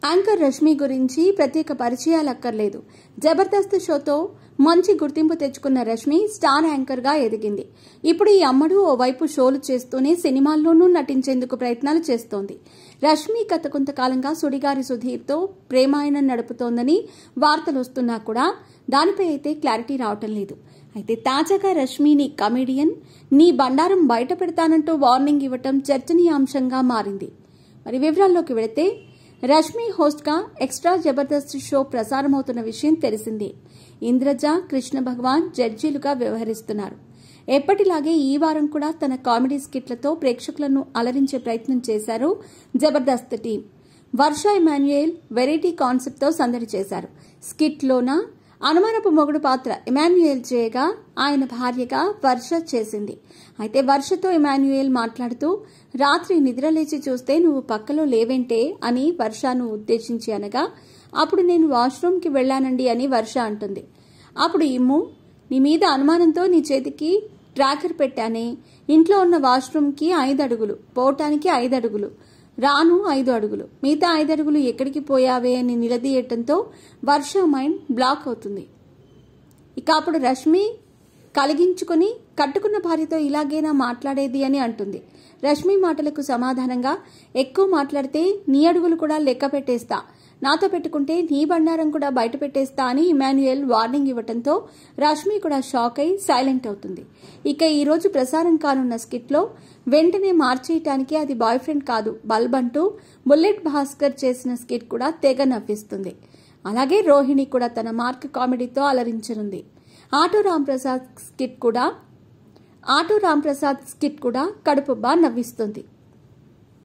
Anchor Rashmi గురించి ప్రత్యేక పరిచయాలు అక్కర్లేదు. జబర్దస్త్ షోతో మంచి గుర్తింపు తెచ్చుకున్న రష్మి స్టార్ యాంకర్ గా ఎదిగింది. ఇప్పుడు ఈ అమ్మడు ఓవైపు షోలు చేస్తూనే సినిమాల్లోనూ నటించేందుకు ప్రయత్నాలు చేస్తోంది. రష్మి గత కొంతకాలంగా సుడిగారి సుధీర్తో ప్రేమాయణం నడుపుతోందని వార్తలు వస్తున్నా కూడా దానిపై అయితే క్లారిటీ రావటం లేదు. అయితే తాజాగా రష్మిని కమెడియన్ నీ బండారం బయట పెడతానంటూ వార్నింగ్ ఇవ్వటం చర్చనీయాంశంగా మారింది. మరి వివరాల్లోకి వెళితే రష్మి హోస్ట్ గా ఎక్స్ట్రా జబర్దస్త్ షో ప్రసారమవుతున్న విషయం తెలిసిందే. ఇంద్రజ, కృష్ణ భగవాన్ జడ్జీలుగా వ్యవహరిస్తున్నారు. ఎప్పటిలాగే ఈ వారం కూడా తన కామెడీ స్కిట్లతో ప్రేక్షకులను అలరించే ప్రయత్నం చేశారు జబర్దస్త్ టీం. వర్ష ఇమాన్యుయేల్ వెరైటీ కాన్సెప్ట్ తో సందడి చేశారు. స్కిట్ లోన అనుమానపు మొగుడు పాత్ర ఇమాన్యుయేల్ చేయగా ఆయన భార్యగా వర్ష చేసింది. అయితే వర్షతో ఇమాన్యుయేల్ మాట్లాడుతూ రాత్రి నిద్రలేచి చూస్తే నువ్వు పక్కలో లేవేంటే అని వర్షను ఉద్దేశించి అనగా అప్పుడు నేను వాష్రూమ్కి వెళ్లానండి అని వర్ష అంటుంది. అప్పుడు ఇమ్ము నీ మీద అనుమానంతో నీ చేతికి ట్రాకర్ పెట్టానే, ఇంట్లో ఉన్న వాష్రూమ్కి 5 అడుగులు, పోవటానికి 5 అడుగులు, రాను 5 అడుగులు, మిగతా 5 అడుగులు ఎక్కడికి పోయావే అని నిలదీయటంతో వర్ష మైండ్ బ్లాక్ అవుతుంది. ఇక అప్పుడు రష్మి కలిగించుకుని కట్టుకున్న భార్యతో ఇలాగేనా మాట్లాడేది అని అంటుంది. రష్మి మాటలకు సమాధానంగా ఎక్కువ మాట్లాడితే నీ అడుగులు కూడా లెక్క పెట్టేస్తా, నాతో పెట్టుకుంటే నీ బండారం కూడా బయట పెట్టేస్తా అని ఇమాన్యుయేల్ వార్నింగ్ ఇవ్వడంతో రష్మి కూడా షాక్ అయి సైలెంట్ అవుతుంది. ఇక ఈ రోజు ప్రసారం కానున్న స్కిట్ లో వెంటనే మార్చేయటానికి అది బాయ్ ఫ్రెండ్ కాదు బల్బ్ అంటూ బుల్లెట్ భాస్కర్ చేసిన స్కిట్ కూడా తెగ నవ్విస్తుంది. అలాగే రోహిణి కూడా తన మార్క్ కామెడీతో అలరించనుంది. ఆటో రాంప్రసాద్ స్కిట్ కూడా కడుపుబ్బా నవ్విస్తుంది.